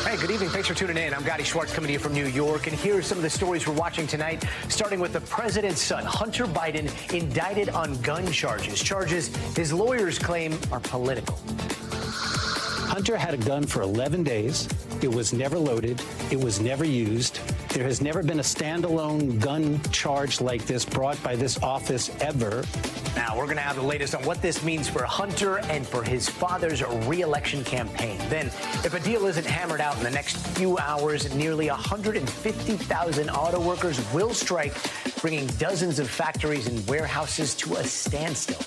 Hey, good evening. Thanks for tuning in. I'm Gadi, Schwartz, coming to you from New York. And here are some of the stories we're watching tonight, starting with the president's son, Hunter Biden, indicted on gun charges. Charges his lawyers claim are political. Hunter had a gun for 11 days. It was never loaded. It was never used. There has never been a standalone gun charge like this brought by this office ever. Now, we're going to have the latest on what this means for Hunter and for his father's re-election campaign. Then, if a deal isn't hammered out in the next few hours, nearly 150,000 auto workers will strike, bringing dozens of factories and warehouses to a standstill.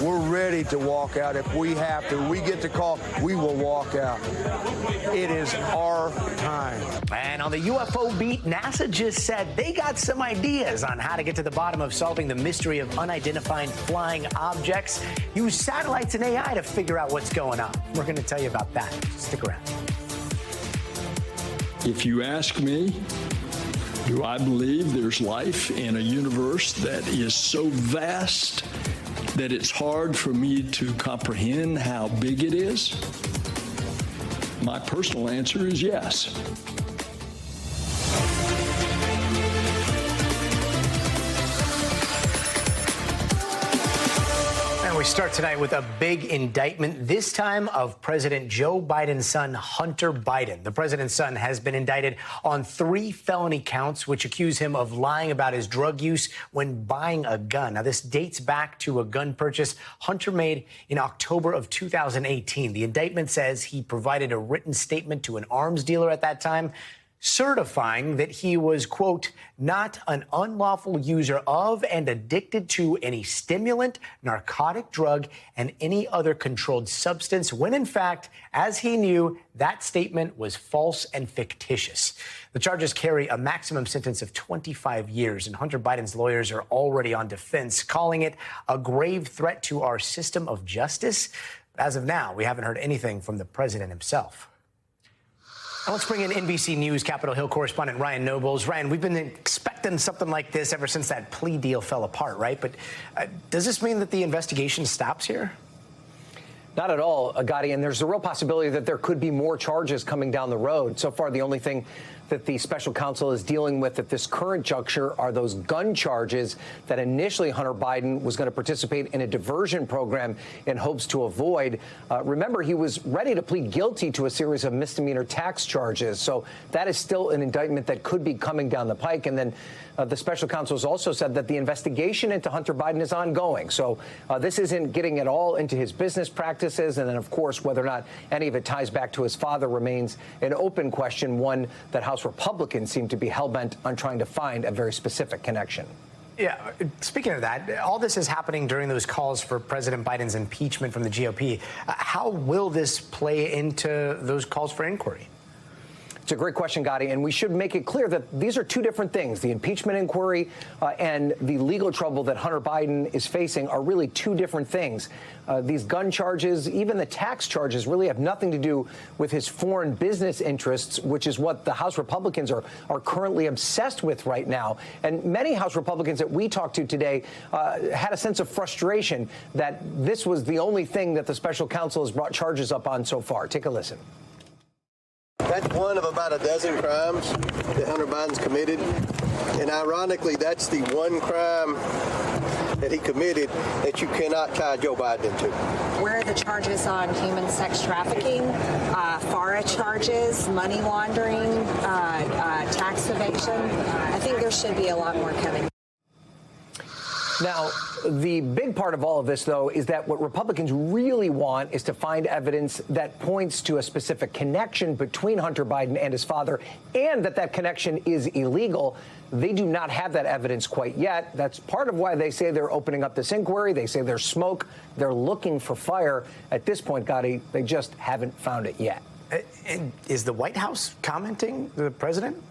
We're ready to walk out if we have to. We get the call, we will walk out. It is our time. And on the UFO beat, NASA just said they got some ideas on how to get to the bottom of solving the mystery of unidentified flying objects. Use satellites and AI to figure out what's going on. We're going to tell you about that. Stick around. If you ask me, do I believe there's life in a universe that is so vast that it's hard for me to comprehend how big it is? My personal answer is yes. We start tonight with a big indictment, this time of President Joe Biden's son, Hunter Biden. The president's son has been indicted on 3 felony counts, which accuse him of lying about his drug use when buying a gun. Now, this dates back to a gun purchase Hunter made in October of 2018. The indictment says he provided a written statement to an arms dealer at that time, certifying that he was, quote, not an unlawful user of and addicted to any stimulant, narcotic drug, and any other controlled substance, when in fact, as he knew, that statement was false and fictitious. The charges carry a maximum sentence of 25 years, and Hunter Biden's lawyers are already on defense, calling it a grave threat to our system of justice. As of now, we haven't heard anything from the president himself. Now let's bring in NBC News Capitol Hill correspondent Ryan Nobles. Ryan, we've been expecting something like this ever since that plea deal fell apart, right? But does this mean that the investigation stops here? Not at all, Gadi, and there's a real possibility that there could be more charges coming down the road. So far, the only thing that the special counsel is dealing with at this current juncture are those gun charges that initially Hunter Biden was going to participate in a diversion program in hopes to avoid. Remember, he was ready to plead guilty to a series of misdemeanor tax charges. So that is still an indictment that could be coming down the pike. And then the special counsel has also said that the investigation into Hunter Biden is ongoing. So this isn't getting at all into his business practices. And then, of course, whether or not any of it ties back to his father remains an open question, one that House Republicans seem to be hell-bent on trying to find a very specific connection. Yeah, speaking of that, all this is happening during those calls for President Biden's impeachment from the GOP. How will this play into those calls for inquiry? It's a great question, Gadi, and we should make it clear that these are two different things. The impeachment inquiry and the legal trouble that Hunter Biden is facing are really two different things. These gun charges, even the tax charges, really have nothing to do with his foreign business interests, which is what the House Republicans are currently obsessed with right now. And many House Republicans that we talked to today had a sense of frustration that this was the only thing that the special counsel has brought charges up on so far. Take a listen. That's one of about a dozen crimes that Hunter Biden's committed. And ironically, that's the one crime that he committed that you cannot tie Joe Biden to. Where are the charges on human sex trafficking, FARA charges, money laundering, tax evasion? I think there should be a lot more coming. Now, the big part of all of this, though, is that what Republicans really want is to find evidence that points to a specific connection between Hunter Biden and his father, and that connection is illegal. They do not have that evidence quite yet. That's part of why they say they're opening up this inquiry. They say there's smoke. They're looking for fire. At this point, Gadi, they just haven't found it yet. Is the White House commenting, the president?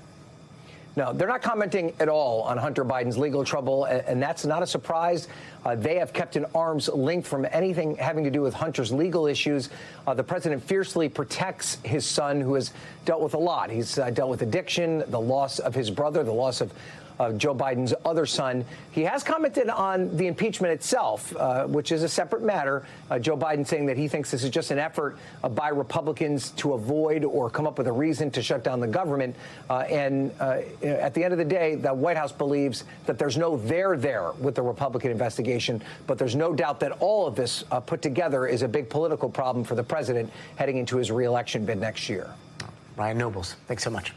No, they're not commenting at all on Hunter Biden's legal trouble, and that's not a surprise. They have kept an arm's length from anything having to do with Hunter's legal issues. The president fiercely protects his son, who has dealt with a lot. He's dealt with addiction, the loss of his brother, the loss of Joe Biden's other son. He has commented on the impeachment itself, which is a separate matter. Joe Biden saying that he thinks this is just an effort by Republicans to avoid or come up with a reason to shut down the government. At the end of the day, the White House believes that there's no there there with the Republican investigation, but there's no doubt that all of this put together is a big political problem for the president heading into his re-election bid next year. Ryan Nobles, thanks so much.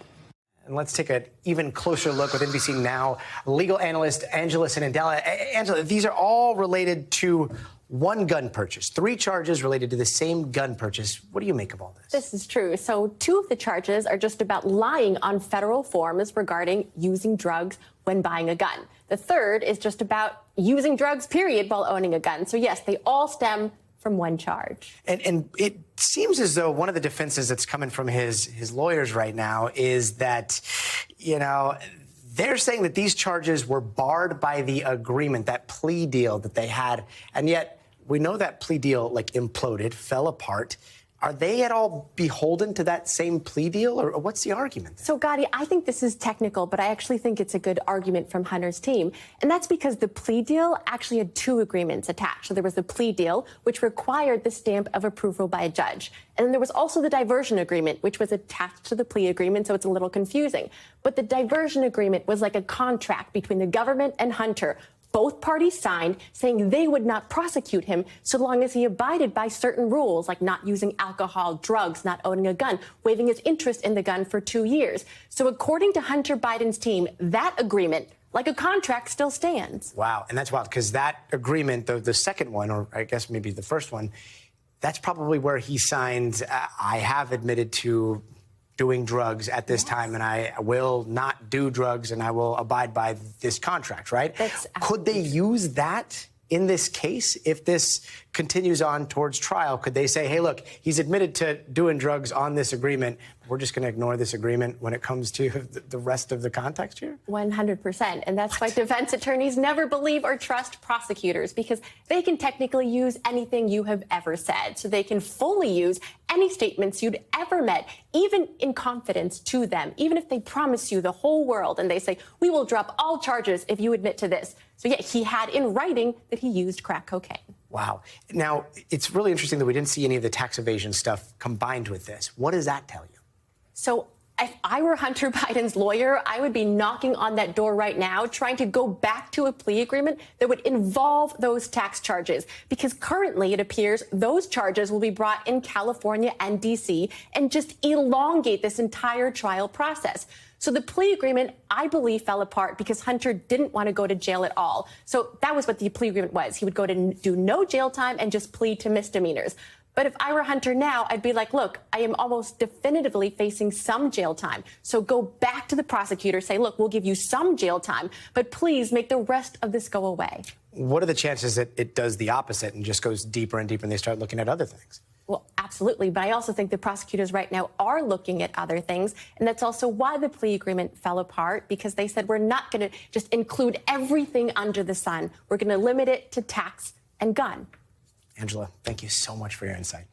And let's take an even closer look with NBC Now legal analyst Angela Sinandela. Angela, these are all related to one gun purchase, 3 charges related to the same gun purchase. What do you make of all this? This is true. So 2 of the charges are just about lying on federal forms regarding using drugs when buying a gun. The third is just about using drugs, period, while owning a gun. So, yes, they all stem from one charge. And it seems as though one of the defenses that's coming from his lawyers right now is that, they're saying that these charges were barred by the agreement, that plea deal that they had. And yet we know that plea deal imploded, fell apart. Are they at all beholden to that same plea deal, or what's the argument there? So, Gadi, I think this is technical, but I actually think it's a good argument from Hunter's team. And that's because the plea deal actually had 2 agreements attached. So there was the plea deal, which required the stamp of approval by a judge. And then there was also the diversion agreement, which was attached to the plea agreement, so it's a little confusing. But the diversion agreement was like a contract between the government and Hunter. Both parties signed saying they would not prosecute him so long as he abided by certain rules, like not using alcohol, drugs, not owning a gun, waiving his interest in the gun for 2 years. So according to Hunter Biden's team, that agreement, like a contract, still stands. Wow. And that's wild, because that agreement, the second one, or I guess maybe the first one, that's probably where he signed, I have admitted to doing drugs at this time, and I will not do drugs, and I will abide by this contract, right? Could they use that in this case? If this continues on towards trial, could they say, hey, look, he's admitted to doing drugs on this agreement. We're just going to ignore this agreement when it comes to the rest of the context here? 100%. And that's why defense attorneys never believe or trust prosecutors, because they can technically use anything you have ever said. So they can fully use any statements you'd ever made, even in confidence to them, even if they promise you the whole world and they say, we will drop all charges if you admit to this. So, yeah, he had in writing that he used crack cocaine. Wow. Now, it's really interesting that we didn't see any of the tax evasion stuff combined with this. What does that tell you? So if I were Hunter Biden's lawyer, I would be knocking on that door right now, trying to go back to a plea agreement that would involve those tax charges. Because currently, it appears those charges will be brought in California and D.C. and just elongate this entire trial process. So the plea agreement, I believe, fell apart because Hunter didn't want to go to jail at all. So that was what the plea agreement was. He would go to do no jail time and just plead to misdemeanors. But if I were Hunter now, I'd be like, look, I am almost definitively facing some jail time. So go back to the prosecutor, say, look, we'll give you some jail time, but please make the rest of this go away. What are the chances that it does the opposite and just goes deeper and deeper and they start looking at other things? Well, absolutely. But I also think the prosecutors right now are looking at other things. And that's also why the plea agreement fell apart, because they said we're not going to just include everything under the sun. We're going to limit it to tax and gun. Angela, thank you so much for your insight.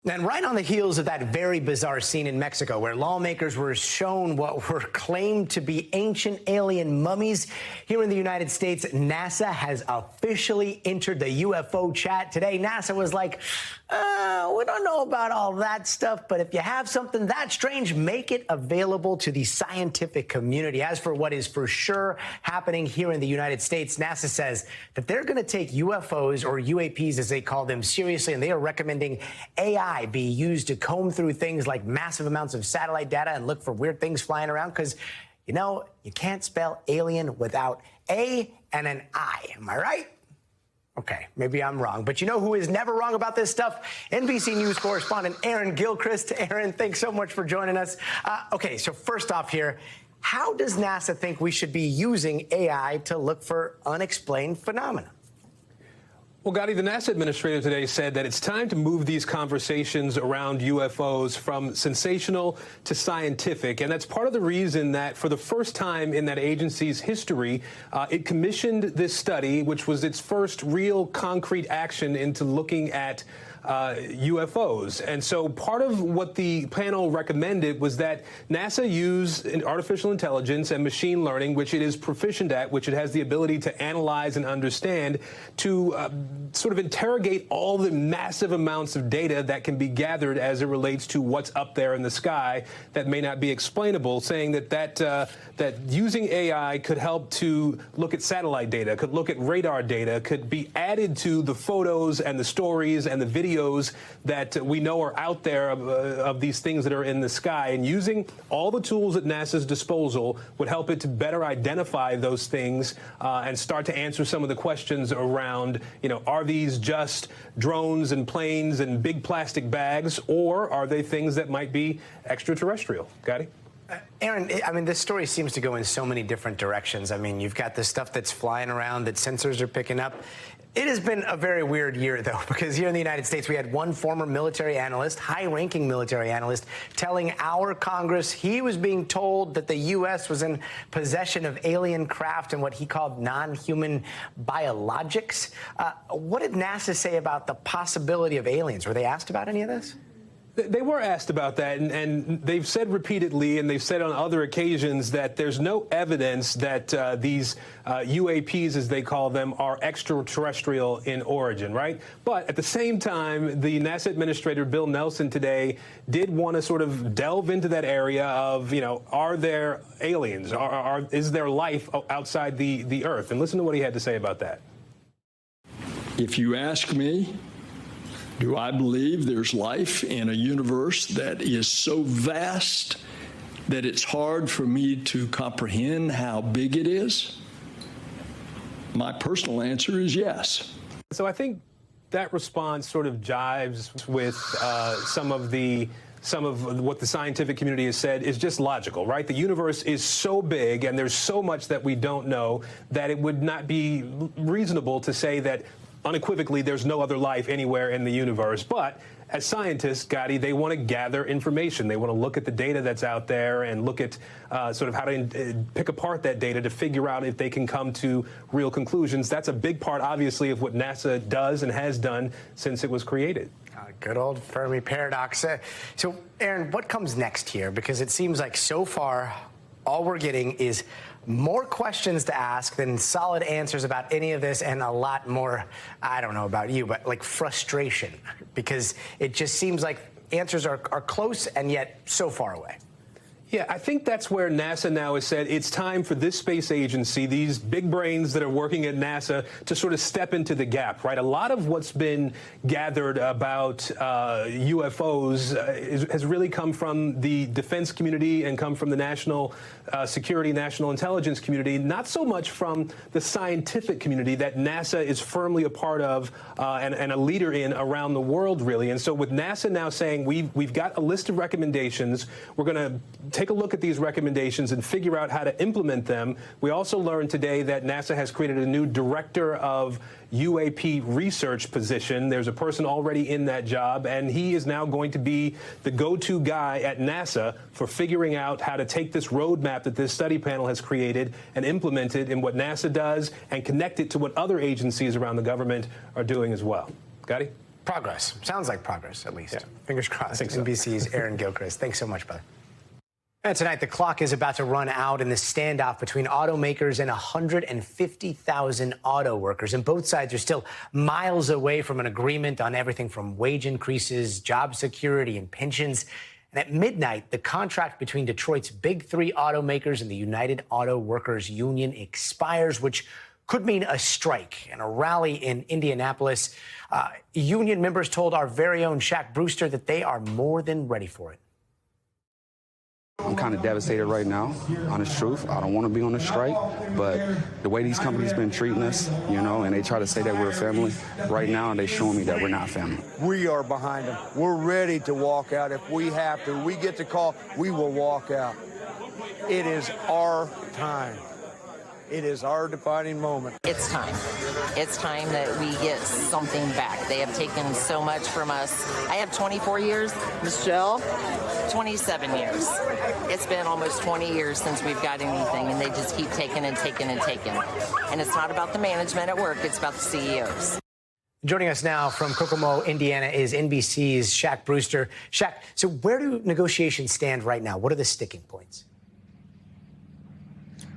And right on the heels of that very bizarre scene in Mexico where lawmakers were shown what were claimed to be ancient alien mummies, here in the United States, NASA has officially entered the UFO chat today. NASA was like, we don't know about all that stuff, but if you have something that strange, make it available to the scientific community. As for what is for sure happening here in the United States, NASA says that they're going to take UFOs, or UAPs as they call them, seriously, and they are recommending AI be used to comb through things like massive amounts of satellite data and look for weird things flying around, because, you know, you can't spell alien without A and an I. Am I right? Okay, maybe I'm wrong, but you know who is never wrong about this stuff? NBC News correspondent Aaron Gilchrist. Aaron, thanks so much for joining us. Okay, so first off here, how does NASA think we should be using AI to look for unexplained phenomena? Well, Gadi, the NASA administrator today said that it's time to move these conversations around UFOs from sensational to scientific. And that's part of the reason that for the first time in that agency's history, it commissioned this study, which was its first real concrete action into looking at UFOs. And so part of what the panel recommended was that NASA use artificial intelligence and machine learning, which it is proficient at, which it has the ability to analyze and understand, to sort of interrogate all the massive amounts of data that can be gathered as it relates to what's up there in the sky that may not be explainable, saying that using AI could help to look at satellite data, could look at radar data, could be added to the photos and the stories and the videos that we know are out there of these things that are in the sky. And using all the tools at NASA's disposal would help it to better identify those things and start to answer some of the questions around, are these just drones and planes and big plastic bags, or are they things that might be extraterrestrial? Gadi? Aaron, I mean, this story seems to go in so many different directions. I mean, you've got the stuff that's flying around that sensors are picking up. It has been a very weird year, though, because here in the United States, we had one former military analyst, high-ranking military analyst, telling our Congress he was being told that the U.S. was in possession of alien craft and what he called non-human biologics. What did NASA say about the possibility of aliens? Were they asked about any of this? They were asked about that, and they've said repeatedly, and they've said on other occasions, that there's no evidence that these UAPs, as they call them, are extraterrestrial in origin, right? But at the same time, the NASA Administrator Bill Nelson today did want to sort of delve into that area of, are there aliens? Is there life outside the Earth? And listen to what he had to say about that. If you ask me, do I believe there's life in a universe that is so vast that it's hard for me to comprehend how big it is? My personal answer is yes. So I think that response sort of jives with some of what the scientific community has said is just logical, right? The universe is so big and there's so much that we don't know that it would not be reasonable to say that unequivocally there's no other life anywhere in the universe. But as scientists, Gadi, they want to gather information. They want to look at the data that's out there and look at sort of how to pick apart that data to figure out if they can come to real conclusions. That's a big part, obviously, of what NASA does and has done since it was created. Good old Fermi paradox. So, Aaron, what comes next here? Because it seems like so far all we're getting is more questions to ask than solid answers about any of this, and a lot more, I don't know about you, but like frustration, because it just seems like answers are close and yet so far away. Yeah, I think that's where NASA now has said it's time for this space agency, these big brains that are working at NASA, to sort of step into the gap, right? A lot of what's been gathered about UFOs has really come from the defense community and come from the national security, national intelligence community, not so much from the scientific community that NASA is firmly a part of and a leader in around the world, really. And so with NASA now saying we've got a list of recommendations, we're going to take a look at these recommendations and figure out how to implement them. We also learned today that NASA has created a new director of UAP research position. There's a person already in that job, and he is now going to be the go-to guy at NASA for figuring out how to take this roadmap that this study panel has created and implement it in what NASA does and connect it to what other agencies around the government are doing as well. Gadi? Progress. Sounds like progress, at least. Yeah. Fingers crossed. I think so. NBC's Aaron Gilchrist. Thanks so much, brother. And tonight, the clock is about to run out in the standoff between automakers and 150,000 auto workers. And both sides are still miles away from an agreement on everything from wage increases, job security, and pensions. And at midnight, the contract between Detroit's big three automakers and the United Auto Workers Union expires, which could mean a strike and a rally in Indianapolis. Union members told our very own Shaq Brewster that they are more than ready for it. I'm kind of devastated right now, honest truth. I don't want to be on a strike, but the way these companies been treating us, and they try to say that we're a family, right now they're showing me that we're not family. We are behind them. We're ready to walk out if we have to. We get the call, we will walk out. It is our time. It is our defining moment. It's time. It's time that we get something back. They have taken so much from us. I have 24 years. Michelle? 27 years. It's been almost 20 years since we've got anything, and they just keep taking and taking and taking. And it's not about the management at work. It's about the CEOs. Joining us now from Kokomo, Indiana, is NBC's Shaq Brewster. Shaq, so where do negotiations stand right now? What are the sticking points?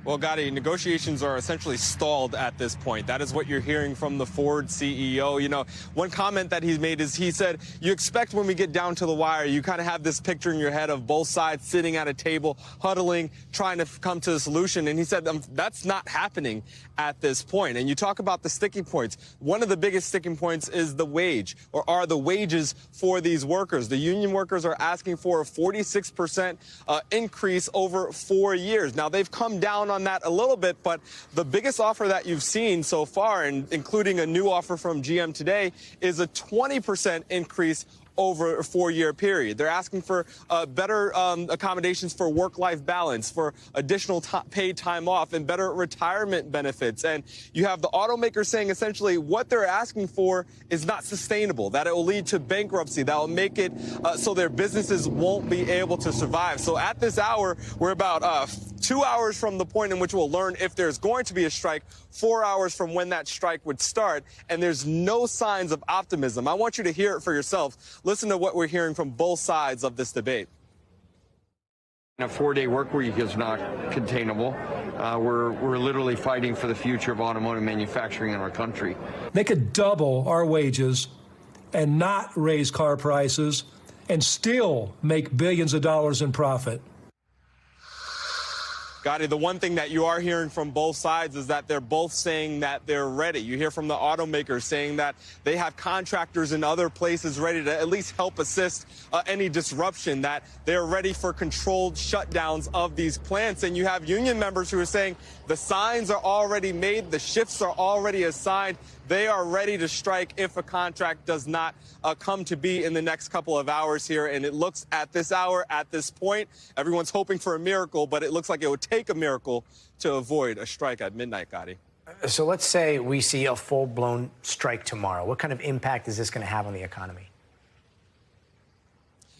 Well, Gadi, negotiations are essentially stalled at this point. That is what you're hearing from the Ford CEO. You know, one comment that he made is he said, you expect when we get down to the wire, you kind of have this picture in your head of both sides sitting at a table, huddling, trying to come to a solution. And he said that's not happening at this point. And you talk about the sticking points. One of the biggest sticking points is the wage, or are the wages for these workers. The union workers are asking for a 46% increase over 4 years. Now, they've come down on that a little bit, but the biggest offer that you've seen so far, and including a new offer from GM today, is a 20% increase over a 4-year period. They're asking for better accommodations for work-life balance, for additional paid time off, and better retirement benefits. And you have the automakers saying essentially what they're asking for is not sustainable, that it will lead to bankruptcy, that will make it so their businesses won't be able to survive. So at this hour, we're about 2 hours from the point in which we'll learn if there's going to be a strike, 4 hours from when that strike would start, and there's no signs of optimism. I want you to hear it for yourself. Listen to what we're hearing from both sides of this debate. A 4-day work week is not containable. We're literally fighting for the future of automotive manufacturing in our country. They could double our wages and not raise car prices and still make billions of dollars in profit. Gadi, the one thing that you are hearing from both sides is that they're both saying that they're ready. You hear from the automakers saying that they have contractors in other places ready to at least help assist any disruption, that they're ready for controlled shutdowns of these plants. And you have union members who are saying the signs are already made, the shifts are already assigned. They are ready to strike if a contract does not come to be in the next couple of hours here. And it looks at this hour, at this point, everyone's hoping for a miracle, but it looks like it would take a miracle to avoid a strike at midnight, Gadi. So let's say we see a full-blown strike tomorrow. What kind of impact is this going to have on the economy?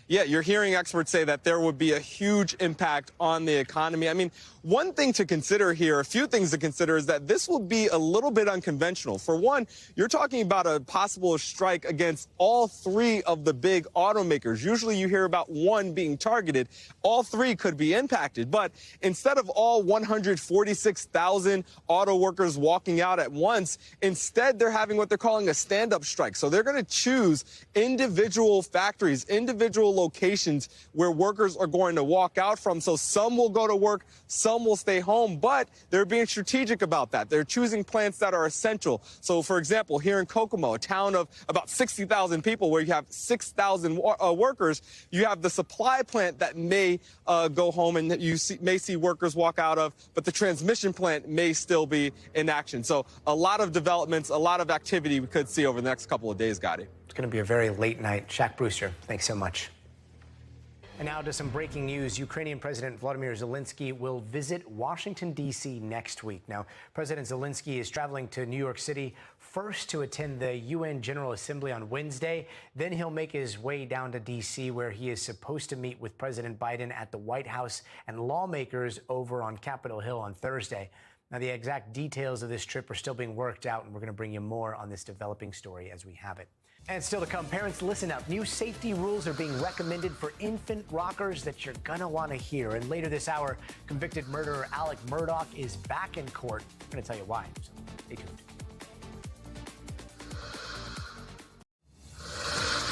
Yeah, you're hearing experts say that there would be a huge impact on the economy. I mean, one thing to consider here, a few things to consider, is that this will be a little bit unconventional. For one, you're talking about a possible strike against all three of the big automakers. Usually you hear about one being targeted. All three could be impacted. But instead of all 146,000 auto workers walking out at once, instead they're having what they're calling a stand-up strike. So they're going to choose individual factories, individual locations where workers are going to walk out from. So some will go to work, some will stay home, but they're being strategic about that. They're choosing plants that are essential. So, for example, here in Kokomo, a town of about 60,000 people where you have 6,000 workers, you have the supply plant that may go home and you may see workers walk out of, but the transmission plant may still be in action. So a lot of developments, a lot of activity we could see over the next couple of days, Gadi. It's going to be a very late night. Shaq Brewster, thanks so much. And now to some breaking news. Ukrainian President Volodymyr Zelensky will visit Washington, D.C. next week. Now, President Zelensky is traveling to New York City first to attend the UN General Assembly on Wednesday. Then he'll make his way down to D.C., where he is supposed to meet with President Biden at the White House and lawmakers over on Capitol Hill on Thursday. Now, the exact details of this trip are still being worked out, and we're going to bring you more on this developing story as we have it. And still to come, parents, listen up. New safety rules are being recommended for infant rockers that you're going to want to hear. And later this hour, convicted murderer Murdaugh is back in court. I'm going to tell you why. So stay tuned.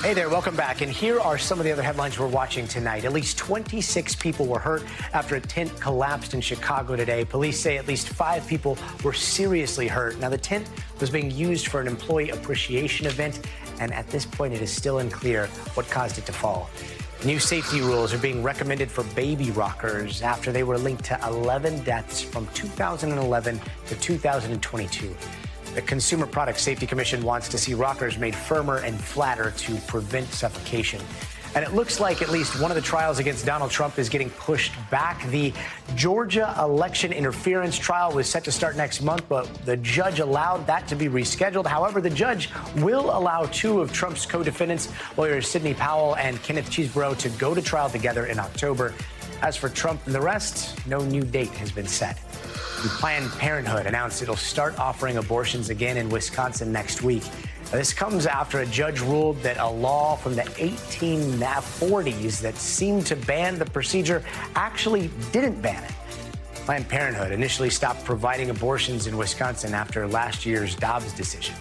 Hey there, welcome back. And here are some of the other headlines we're watching tonight. At least 26 people were hurt after a tent collapsed in Chicago today. Police say at least 5 people were seriously hurt. Now, the tent was being used for an employee appreciation event, and at this point, it is still unclear what caused it to fall. New safety rules are being recommended for baby rockers after they were linked to 11 deaths from 2011 to 2022. The Consumer Product Safety Commission wants to see rockers made firmer and flatter to prevent suffocation. And it looks like at least one of the trials against Donald Trump is getting pushed back. The Georgia election interference trial was set to start next month, but the judge allowed that to be rescheduled. However, the judge will allow 2 of Trump's co-defendants, lawyers Sidney Powell and Kenneth Chesebro, to go to trial together in October. As for Trump and the rest, no new date has been set. Planned Parenthood announced it'll start offering abortions again in Wisconsin next week. This comes after a judge ruled that a law from the 1840s that seemed to ban the procedure actually didn't ban it. Planned Parenthood initially stopped providing abortions in Wisconsin after last year's Dobbs decision.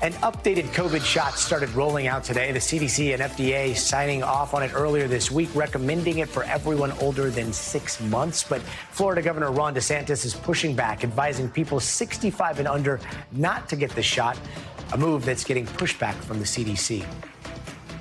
And updated COVID shots started rolling out today. The CDC and FDA signing off on it earlier this week, recommending it for everyone older than 6 months. But Florida Governor Ron DeSantis is pushing back, advising people 65 and under not to get the shot, a move that's getting pushback from the CDC.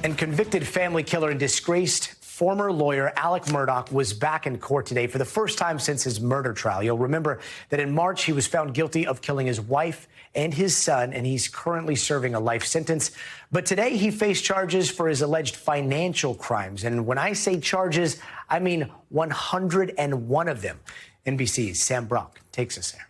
And convicted family killer and disgraced former lawyer Alec Murdaugh was back in court today for the first time since his murder trial. You'll remember that in March, he was found guilty of killing his wife and his son, and he's currently serving a life sentence. But today, he faced charges for his alleged financial crimes. And when I say charges, I mean 101 of them. NBC's Sam Brock takes us there.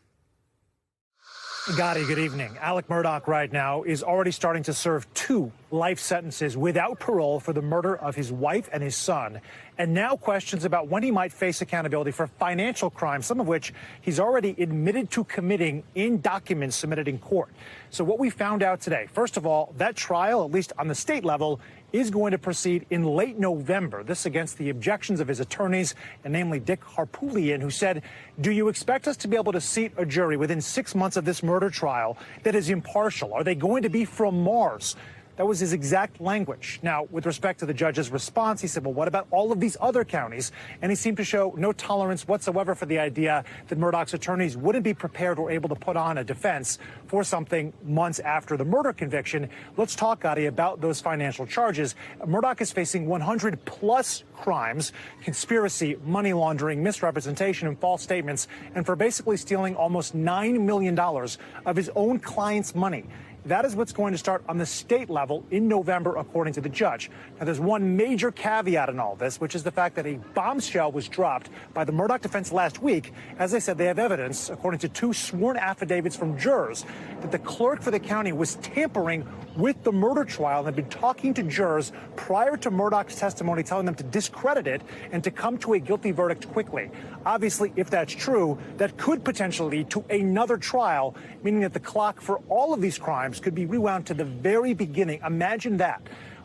Gadi, good evening. Alec Murdaugh right now is already starting to serve 2 life sentences without parole for the murder of his wife and his son, and now questions about when he might face accountability for financial crimes, some of which he's already admitted to committing in documents submitted in court. So what we found out today, first of all, that trial, at least on the state level, is going to proceed in late November. This against the objections of his attorneys, and namely Dick Harpootlian, who said, "Do you expect us to be able to seat a jury within 6 months of this murder trial that is impartial? Are they going to be from Mars?" That was his exact language. Now, with respect to the judge's response, he said, well, what about all of these other counties? And he seemed to show no tolerance whatsoever for the idea that Murdaugh's attorneys wouldn't be prepared or able to put on a defense for something months after the murder conviction. Let's talk, Gadi, about those financial charges. Murdaugh is facing 100+ crimes: conspiracy, money laundering, misrepresentation, and false statements, and for basically stealing almost $9 million of his own client's money. That is what's going to start on the state level in November, according to the judge. Now, there's one major caveat in all this, which is the fact that a bombshell was dropped by the Murdaugh defense last week. As I said, they have evidence, according to 2 sworn affidavits from jurors, that the clerk for the county was tampering with the murder trial and had been talking to jurors prior to Murdaugh's testimony, telling them to discredit it and to come to a guilty verdict quickly. Obviously, if that's true, that could potentially lead to another trial, meaning that the clock for all of these crimes could be rewound to the very beginning. Imagine that.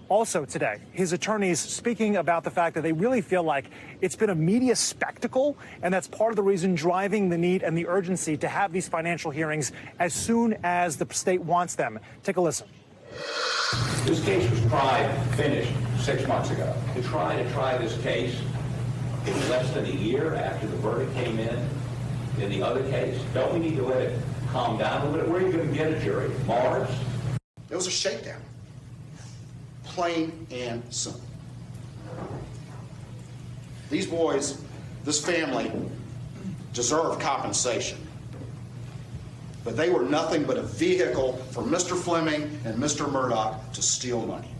Also today, his attorneys speaking about the fact that they really feel like it's been a media spectacle, and that's part of the reason driving the need and the urgency to have these financial hearings as soon as the state wants them. Take a listen. This case was finished 6 months ago. To try this case in less than a year after the verdict came in the other case, don't we need to let it calm down a little bit? Where are you going to get a jury? Mars? It was a shakedown. Plain and simple. These boys, this family, deserve compensation. But they were nothing but a vehicle for Mr. Fleming and Mr. Murdaugh to steal money.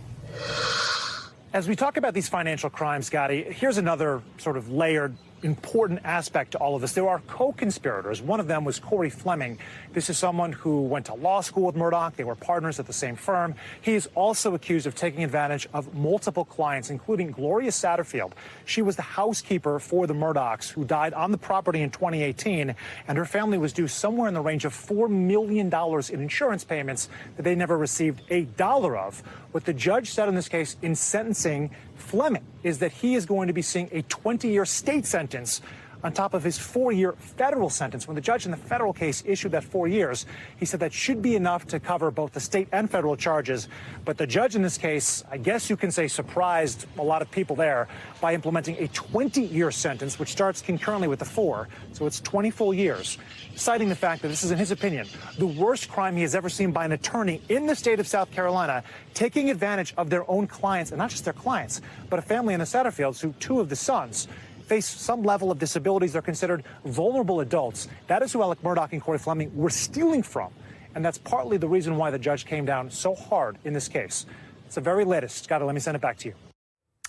As we talk about these financial crimes, Gadi, here's another sort of layered, important aspect to all of this. There are co-conspirators. One of them was Corey Fleming. This is someone who went to law school with Murdaugh. They were partners at the same firm. He is also accused of taking advantage of multiple clients, including Gloria Satterfield. She was the housekeeper for the Murdaughs, who died on the property in 2018, and her family was due somewhere in the range of $4 million in insurance payments that they never received a dollar of. What the judge said in this case in sentencing Fleming is that he is going to be seeing a 20-year state sentence on top of his 4-year federal sentence. When the judge in the federal case issued that 4 years, he said that should be enough to cover both the state and federal charges. But the judge in this case, I guess you can say, surprised a lot of people there by implementing a 20-year sentence, which starts concurrently with the 4. So it's 20 full years, citing the fact that this is, in his opinion, the worst crime he has ever seen by an attorney in the state of South Carolina, taking advantage of their own clients, and not just their clients, but a family in the Satterfields, who 2 of the sons face some level of disabilities. They're considered vulnerable adults. That is who Alec Murdaugh and Corey Fleming were stealing from. And that's partly the reason why the judge came down so hard in this case. It's the very latest. Scott, let me send it back to you.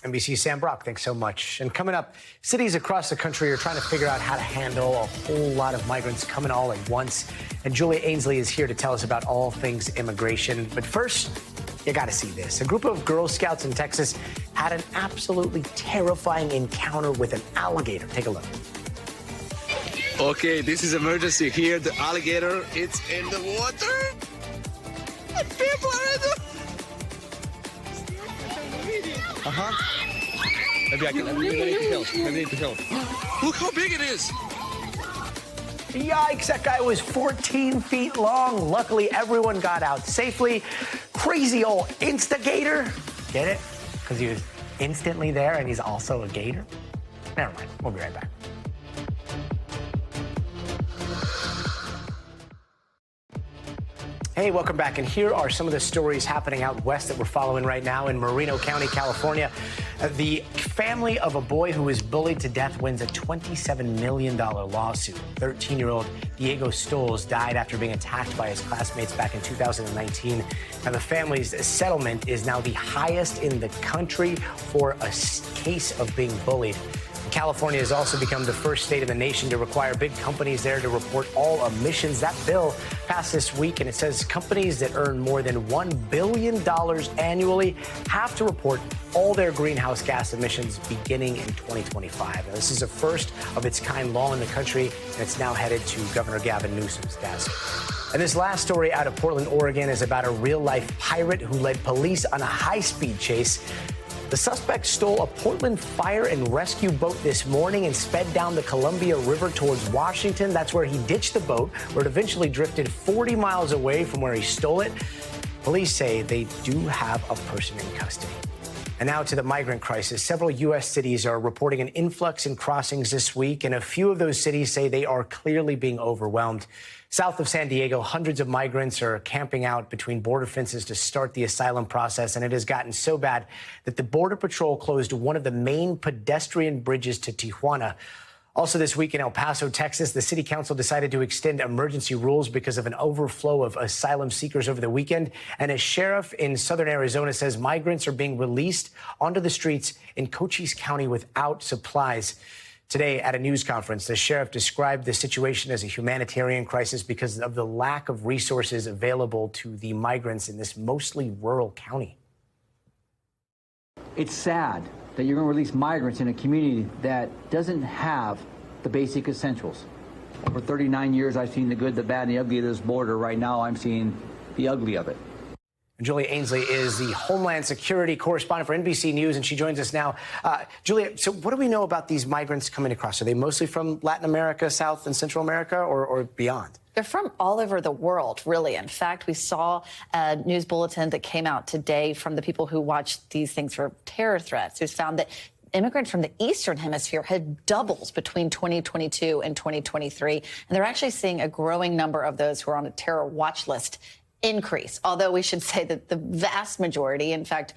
NBC's Sam Brock, thanks so much. And coming up, cities across the country are trying to figure out how to handle a whole lot of migrants coming all at once. And Julia Ainsley is here to tell us about all things immigration. But first, you got to see this. A group of Girl Scouts in Texas had an absolutely terrifying encounter with an alligator. Take a look. Okay, this is emergency here. The alligator, it's in the water. Maybe I can. Maybe the hill. Look how big it is. Yikes, that guy was 14 feet long. Luckily, everyone got out safely. Crazy old instigator. Get it? Because he was instantly there and he's also a gator? Never mind. We'll be right back. Hey, welcome back. And here are some of the stories happening out west that we're following right now in Moreno County, California. The family of a boy who was bullied to death wins a $27 million lawsuit. 13-year-old Diego Stoles died after being attacked by his classmates back in 2019. Now, the family's settlement is now the highest in the country for a case of being bullied. California has also become the first state in the nation to require big companies there to report all emissions. That bill passed this week, and it says companies that earn more than $1 billion annually have to report all their greenhouse gas emissions beginning in 2025. Now, this is a first of its kind law in the country, and it's now headed to Governor Gavin Newsom's desk. And this last story out of Portland, Oregon, is about a real-life pirate who led police on a high-speed chase. The suspect stole a Portland fire and rescue boat this morning and sped down the Columbia River towards Washington. That's where he ditched the boat, where it eventually drifted 40 miles away from where he stole it. Police say they do have a person in custody. And now to the migrant crisis. Several U.S. cities are reporting an influx in crossings this week, and a few of those cities say they are clearly being overwhelmed. South of San Diego, hundreds of migrants are camping out between border fences to start the asylum process, and it has gotten so bad that the Border Patrol closed one of the main pedestrian bridges to Tijuana. Also this week in El Paso, Texas, the city council decided to extend emergency rules because of an overflow of asylum seekers over the weekend. And a sheriff in southern Arizona says migrants are being released onto the streets in Cochise County without supplies. Today, at a news conference, the sheriff described the situation as a humanitarian crisis because of the lack of resources available to the migrants in this mostly rural county. It's sad that you're going to release migrants in a community that doesn't have the basic essentials. For 39 years, I've seen the good, the bad, and the ugly of this border. Right now, I'm seeing the ugly of it. Julia Ainsley is the Homeland Security correspondent for NBC News, and she joins us now. Julia, so what do we know about these migrants coming across? Are they mostly from Latin America, South and Central America, or beyond? They're from all over the world, really. In fact, we saw a news bulletin that came out today from the people who watched these things for terror threats, who's found that immigrants from the Eastern Hemisphere had doubled between 2022 and 2023. And they're actually seeing a growing number of those who are on a terror watch list increase, although we should say that the vast majority, in fact,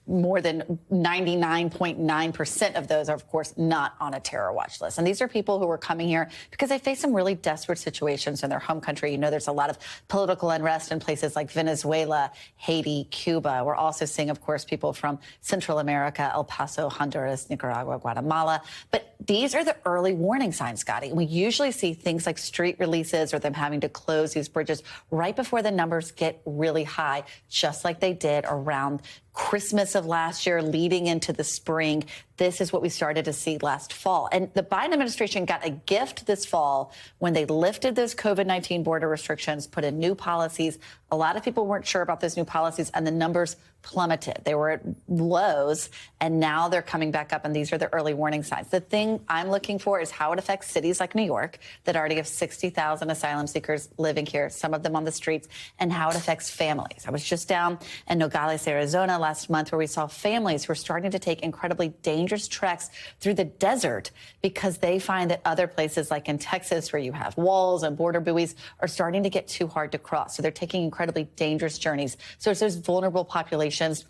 more than 99.9% of those are, of course, not on a terror watch list. And these are people who are coming here because they face some really desperate situations in their home country. You know, there's a lot of political unrest in places like Venezuela, Haiti, Cuba. We're also seeing, of course, people from Central America, El Paso, Honduras, Nicaragua, Guatemala. But these are the early warning signs, Scotty. We usually see things like street releases or them having to close these bridges right before the numbers get really high, just like they did around Christmas of last year, leading into the spring. This is what we started to see last fall. And the Biden administration got a gift this fall when they lifted those COVID-19 border restrictions, put in new policies. A lot of people weren't sure about those new policies, and the numbers plummeted. They were at lows, and now they're coming back up, and these are the early warning signs. The thing I'm looking for is how it affects cities like New York that already have 60,000 asylum seekers living here, some of them on the streets, and how it affects families. I was just down in Nogales, Arizona last month, where we saw families who are starting to take incredibly dangerous treks through the desert because they find that other places like in Texas, where you have walls and border buoys, are starting to get too hard to cross. So they're taking incredibly dangerous journeys. So it's those vulnerable populations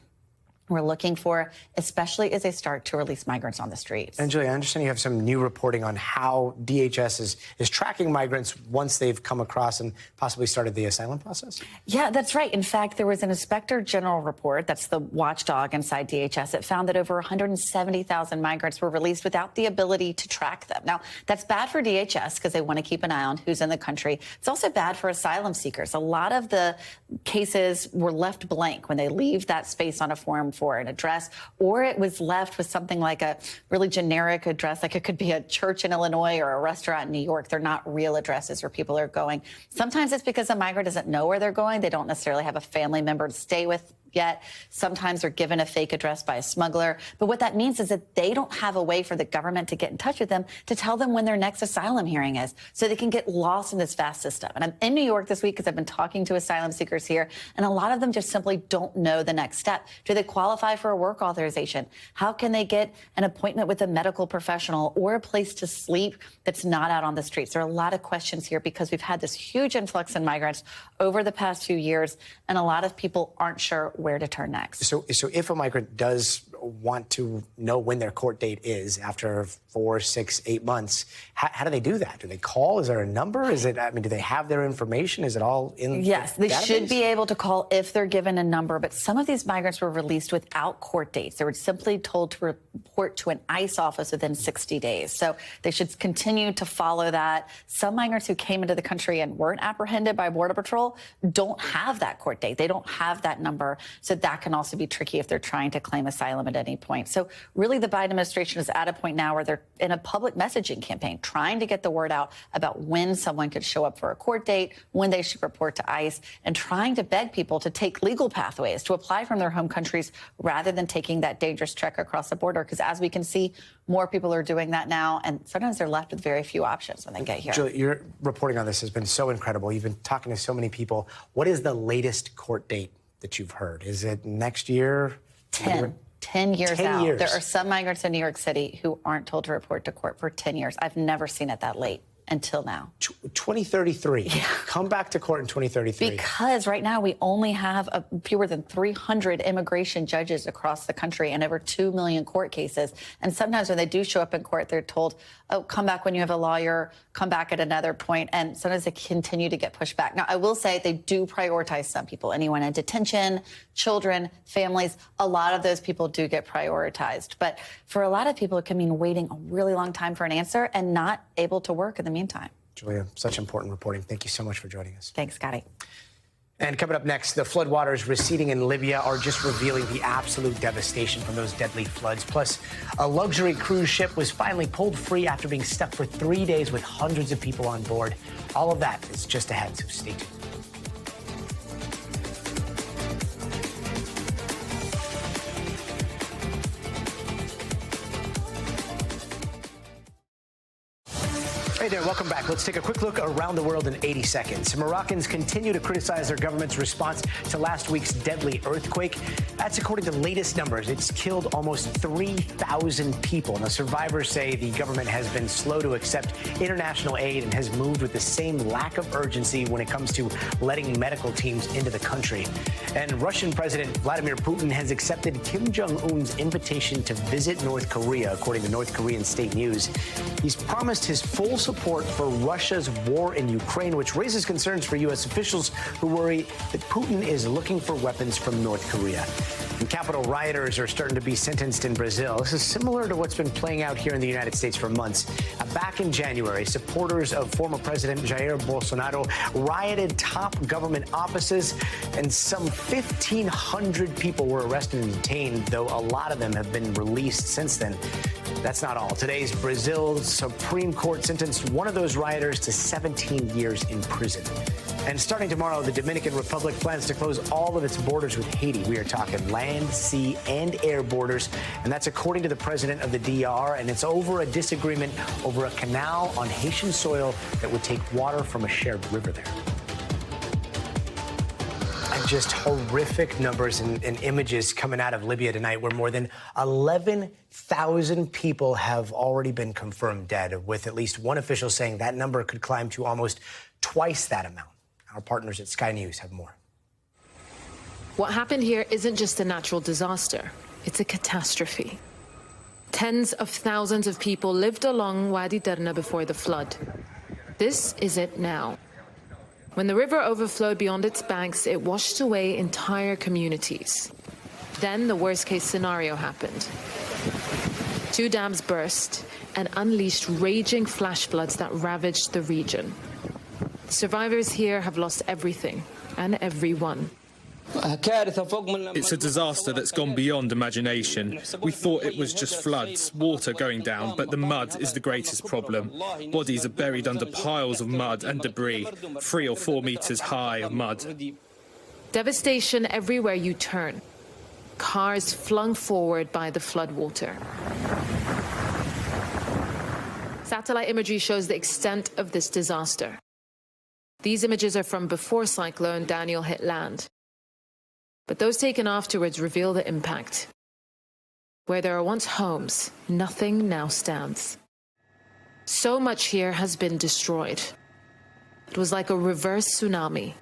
we're looking for, especially as they start to release migrants on the streets. And Julia, I understand you have some new reporting on how DHS is tracking migrants once they've come across and possibly started the asylum process. Yeah, that's right. In fact, there was an Inspector General report, that's the watchdog inside DHS, that found that over 170,000 migrants were released without the ability to track them. Now, that's bad for DHS because they want to keep an eye on who's in the country. It's also bad for asylum seekers. A lot of the cases were left blank when they leave that space on a form for an address, or it was left with something like a really generic address, like it could be a church in Illinois or a restaurant in New York. They're not real addresses where people are going. Sometimes it's because a migrant doesn't know where they're going. They don't necessarily have a family member to stay with yet. Sometimes they're given a fake address by a smuggler. But what that means is that they don't have a way for the government to get in touch with them to tell them when their next asylum hearing is, so they can get lost in this vast system. And I'm in New York this week because I've been talking to asylum seekers here, and a lot of them just simply don't know the next step. Do they qualify for a work authorization? How can they get an appointment with a medical professional or a place to sleep that's not out on the streets? There are a lot of questions here because we've had this huge influx in migrants over the past few years, and a lot of people aren't sure where to turn next. So if a migrant does want to know when their court date is after 4, 6, 8 months, how do they do that? Do they call? Is there a number? Is it, I mean, do they have their information? Is it all in? Yes, they database? should be able to call if they're given a number, but some of these migrants were released without court dates. They were simply told to report to an ICE office within 60 days. So they should continue to follow that. Some migrants who came into the country and weren't apprehended by Border Patrol don't have that court date. They don't have that number. So that can also be tricky if they're trying to claim asylum at any point. So really the Biden administration is at a point now where they're in a public messaging campaign trying to get the word out about when someone could show up for a court date, when they should report to ICE, and trying to beg people to take legal pathways to apply from their home countries rather than taking that dangerous trek across the border. Because as we can see, more people are doing that now, and sometimes they're left with very few options when they get here. Julie, your reporting on this has been so incredible. You've been talking to so many people. What is the latest court date that you've heard? Is it next year? 10 years 10 out. years. There are some migrants in New York City who aren't told to report to court for 10 years. I've never seen it that late until now. 2033. Yeah. Come back to court in 2033. Because right now we only have fewer than 300 immigration judges across the country and over 2 million court cases. And sometimes when they do show up in court, they're told, oh, come back when you have a lawyer, come back at another point. And sometimes they continue to get pushed back. Now, I will say they do prioritize some people, anyone in detention, children, families. A lot of those people do get prioritized. But for a lot of people, it can mean waiting a really long time for an answer and not able to work in the meantime. Julia, such important reporting. Thank you so much for joining us. Thanks, Gadi. And coming up next, the floodwaters receding in Libya are just revealing the absolute devastation from those deadly floods. Plus, a luxury cruise ship was finally pulled free after being stuck for 3 days with hundreds of people on board. All of that is just ahead, so stay tuned. Hey there, welcome back. Let's take a quick look around the world in 80 seconds. Moroccans continue to criticize their government's response to last week's deadly earthquake. That's according to latest numbers. It's killed almost 3,000 people. Now, survivors say the government has been slow to accept international aid and has moved with the same lack of urgency when it comes to letting medical teams into the country. And Russian President Vladimir Putin has accepted Kim Jong-un's invitation to visit North Korea, according to North Korean state news. He's promised his full support for Russia's war in Ukraine, which raises concerns for U.S. officials who worry that Putin is looking for weapons from North Korea. And Capitol rioters are starting to be sentenced in Brazil. This is similar to what's been playing out here in the United States for months. Back in January, supporters of former President Jair Bolsonaro rioted top government offices, and some 1,500 people were arrested and detained, though a lot of them have been released since then. That's not all. Today's Brazil's Supreme Court sentenced one of those rioters to 17 years in prison. And starting tomorrow, the Dominican Republic plans to close all of its borders with Haiti. We are talking land, sea, and air borders. And that's according to the president of the DR. And it's over a disagreement over a canal on Haitian soil that would take water from a shared river there. And just horrific numbers and images coming out of Libya tonight, where more than 11,000 people have already been confirmed dead, with at least one official saying that number could climb to almost twice that amount. Our partners at Sky News have more. What happened here isn't just a natural disaster, it's a catastrophe. Tens of thousands of people lived along Wadi Derna before the flood. This is it now. When the river overflowed beyond its banks, it washed away entire communities. Then the worst-case scenario happened. 2 dams burst and unleashed raging flash floods that ravaged the region. The survivors here have lost everything and everyone. It's a disaster that's gone beyond imagination. We thought it was just floods, water going down, but the mud is the greatest problem. Bodies are buried under piles of mud and debris, 3 or 4 meters high of mud. Devastation everywhere you turn. Cars flung forward by the floodwater. Satellite imagery shows the extent of this disaster. These images are from before Cyclone Daniel hit land. But those taken afterwards reveal the impact. Where there are once homes, nothing now stands. So much here has been destroyed. It was like a reverse tsunami.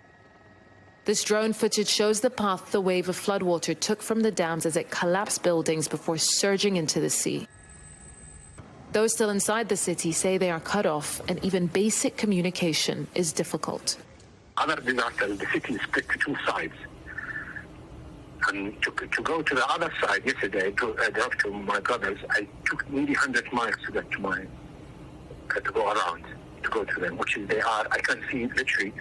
This drone footage shows the path the wave of floodwater took from the dams as it collapsed buildings before surging into the sea. Those still inside the city say they are cut off, and even basic communication is difficult. Other disasters, the city is split to 2 sides. And to go to the other side yesterday, to drive to my brother's, I took nearly 100 miles to get to to go around, to go to them, which is I can see literally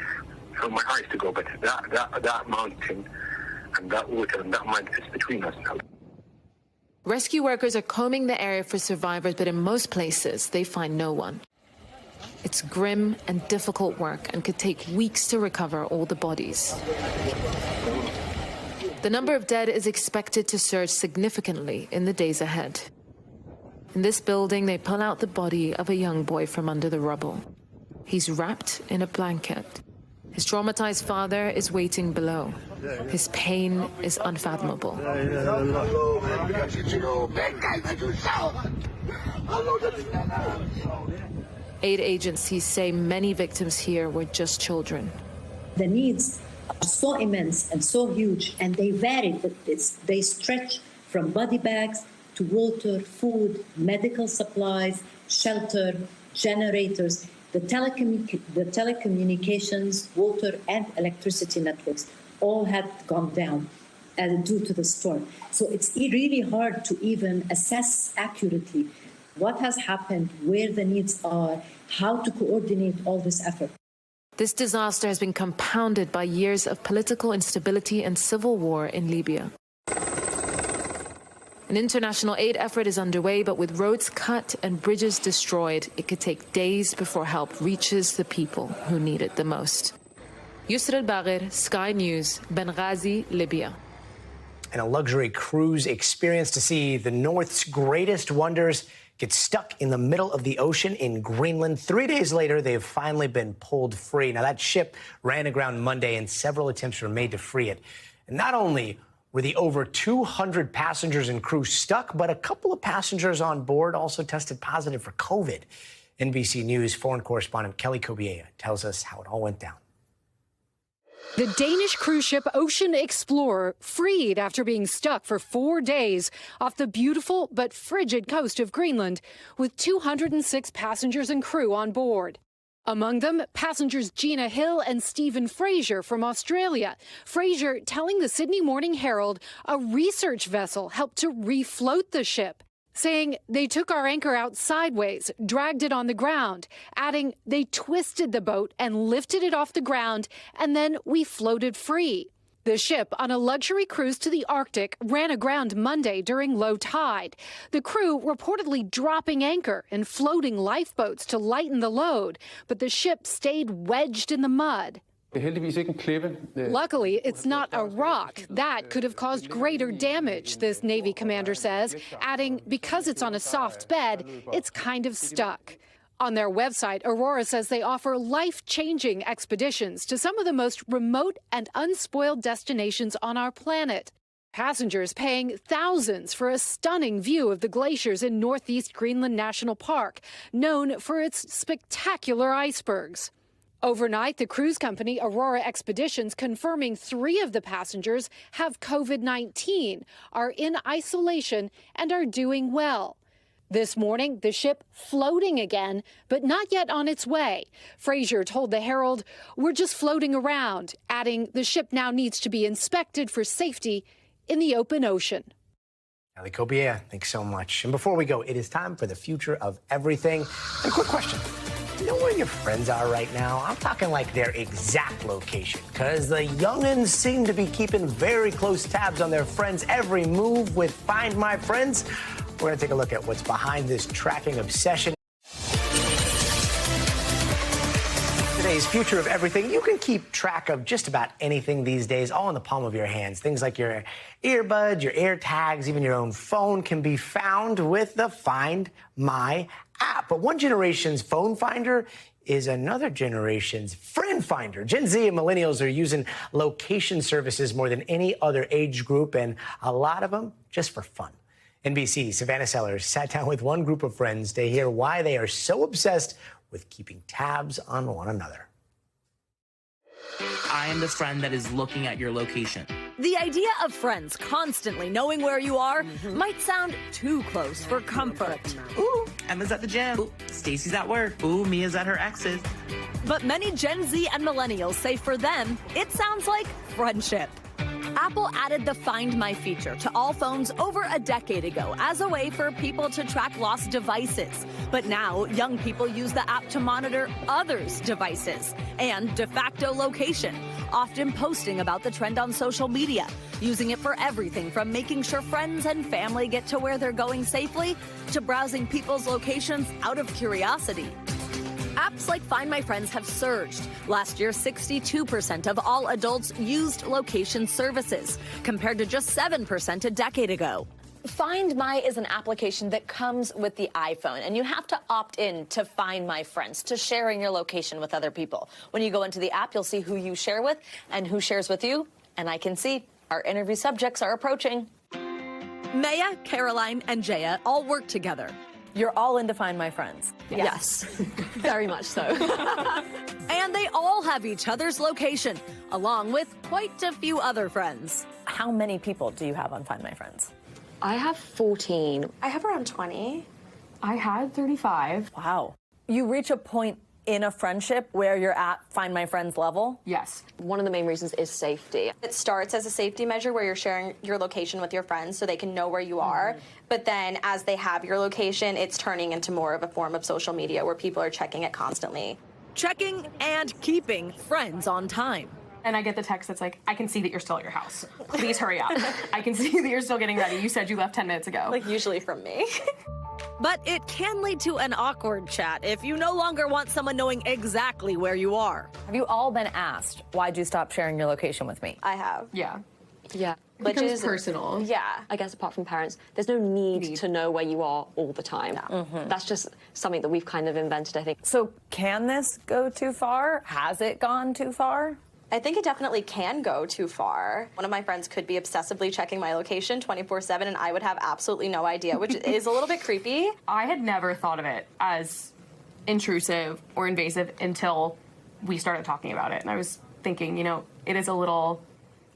from my eyes to go, but that mountain and that water and that mud is between us now. Rescue workers are combing the area for survivors, but in most places, they find no one. It's grim and difficult work and could take weeks to recover all the bodies. The number of dead is expected to surge significantly in the days ahead. In this building, they pull out the body of a young boy from under the rubble. He's wrapped in a blanket. His traumatized father is waiting below. His pain is unfathomable. Aid agencies say many victims here were just children. The needs are so immense and so huge, and they vary. They stretch from body bags to water, food, medical supplies, shelter, generators. The telecommunications, water, and electricity networks all had gone down due to the storm. So it's really hard to even assess accurately what has happened, where the needs are, how to coordinate all this effort. This disaster has been compounded by years of political instability and civil war in Libya. An international aid effort is underway, but with roads cut and bridges destroyed, it could take days before help reaches the people who need it the most. Yusra al-Baghir, Sky News, Benghazi, Libya. And a luxury cruise experience to see the North's greatest wonders get stuck in the middle of the ocean in Greenland. 3 days later, they have finally been pulled free. Now, that ship ran aground Monday, and several attempts were made to free it. And not only were the over 200 passengers and crew stuck, but a couple of passengers on board also tested positive for COVID. NBC News foreign correspondent Kelly Kobiea tells us how it all went down. The Danish cruise ship Ocean Explorer freed after being stuck for 4 days off the beautiful but frigid coast of Greenland with 206 passengers and crew on board. Among them, passengers Gina Hill and Stephen Fraser from Australia. Fraser telling the Sydney Morning Herald a research vessel helped to refloat the ship, saying they took our anchor out sideways, dragged it on the ground, adding they twisted the boat and lifted it off the ground, and then we floated free. The ship, on a luxury cruise to the Arctic, ran aground Monday during low tide. The crew reportedly dropping anchor and floating lifeboats to lighten the load, but the ship stayed wedged in the mud. Luckily, it's not a rock. That could have caused greater damage, this Navy commander says, adding, because it's on a soft bed, it's kind of stuck. On their website, Aurora says they offer life-changing expeditions to some of the most remote and unspoiled destinations on our planet. Passengers paying thousands for a stunning view of the glaciers in Northeast Greenland National Park, known for its spectacular icebergs. Overnight, the cruise company Aurora Expeditions confirming 3 of the passengers have COVID-19, are in isolation, and are doing well. This morning, the ship floating again, but not yet on its way. Fraser told the Herald, "We're just floating around," adding the ship now needs to be inspected for safety in the open ocean. Kelly Kobiea, thanks so much. And before we go, it is time for the future of everything. A quick question. You know where your friends are right now? I'm talking like their exact location, because the young'uns seem to be keeping very close tabs on their friends' every move with Find My Friends. We're going to take a look at what's behind this tracking obsession. Today's future of everything. You can keep track of just about anything these days, all in the palm of your hands. Things like your earbuds, your air tags, even your own phone can be found with the Find My app. But one generation's phone finder is another generation's friend finder. Gen Z and millennials are using location services more than any other age group, and a lot of them just for fun. NBC's Savannah Sellers sat down with one group of friends to hear why they are so obsessed with keeping tabs on one another. I am the friend that is looking at your location. The idea of friends constantly knowing where you are might sound too close for comfort. Ooh, Emma's at the gym. Ooh, Stacy's at work. Ooh, Mia's at her ex's. But many Gen Z and millennials say for them, it sounds like friendship. Apple added the Find My feature to all phones over a decade ago as a way for people to track lost devices. But now, young people use the app to monitor others' devices and de facto location, often posting about the trend on social media, using it for everything from making sure friends and family get to where they're going safely to browsing people's locations out of curiosity. Apps like Find My Friends have surged. Last year, 62% of all adults used location services, compared to just 7% a decade ago. Find My is an application that comes with the iPhone, and you have to opt in to Find My Friends, to sharing your location with other people. When you go into the app, you'll see who you share with and who shares with you, and I can see our interview subjects are approaching. Maya, Caroline, and Jaya all work together. You're all in to Find My Friends. Yes. Very much so. And they all have each other's location, along with quite a few other friends. How many people do you have on Find My Friends? I have 14. I have around 20. I had 35. Wow. You reach a point in a friendship where you're at Find My Friends level? Yes. One of the main reasons is safety. It starts as a safety measure where you're sharing your location with your friends so they can know where you are. But then as they have your location, it's turning into more of a form of social media where people are checking it constantly. Checking and keeping friends on time. And I get the text that's like, I can see that you're still at your house. Please hurry up. I can see that you're still getting ready. You said you left 10 minutes ago. Like usually from me. But it can lead to an awkward chat if you no longer want someone knowing exactly where you are. Have you all been asked, why'd you stop sharing your location with me? I have. Yeah. Yeah. Which is personal. Yeah. I guess apart from parents, there's no need to know where you are all the time. That's just something that we've kind of invented, I think. So can this go too far? Has it gone too far? I think it definitely can go too far. One of my friends could be obsessively checking my location 24/7 and I would have absolutely no idea, which is a little bit creepy. I had never thought of it as intrusive or invasive until we started talking about it. And I was thinking, you know, it is a little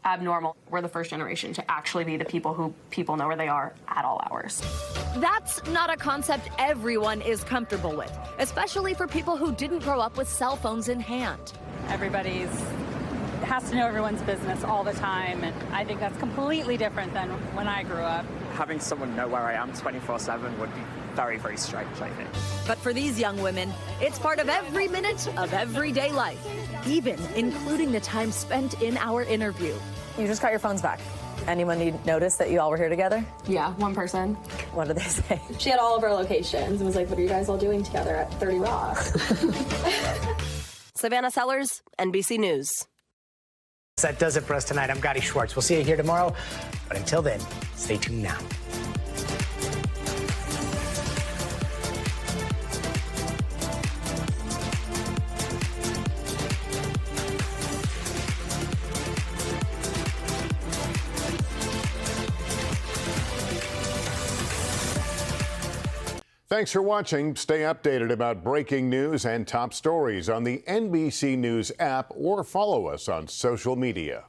abnormal. We're the first generation to actually be the people who people know where they are at all hours. That's not a concept everyone is comfortable with, especially for people who didn't grow up with cell phones in hand. Everybody's has to know everyone's business all the time, and I think that's completely different than when I grew up. Having someone know where I am 24/7 would be very, very strange, I think. But for these young women, it's part of every minute of everyday life, even including the time spent in our interview. You just got your phones back. Anyone notice that you all were here together? Yeah, one person. What did they say? She had all of our locations and was like, what are you guys all doing together at 30 Rock? Savannah Sellers, NBC News. That does it for us tonight. I'm Gadi Schwartz. We'll see you here tomorrow. But until then, stay tuned now. Thanks for watching. Stay updated about breaking news and top stories on the NBC News app or follow us on social media.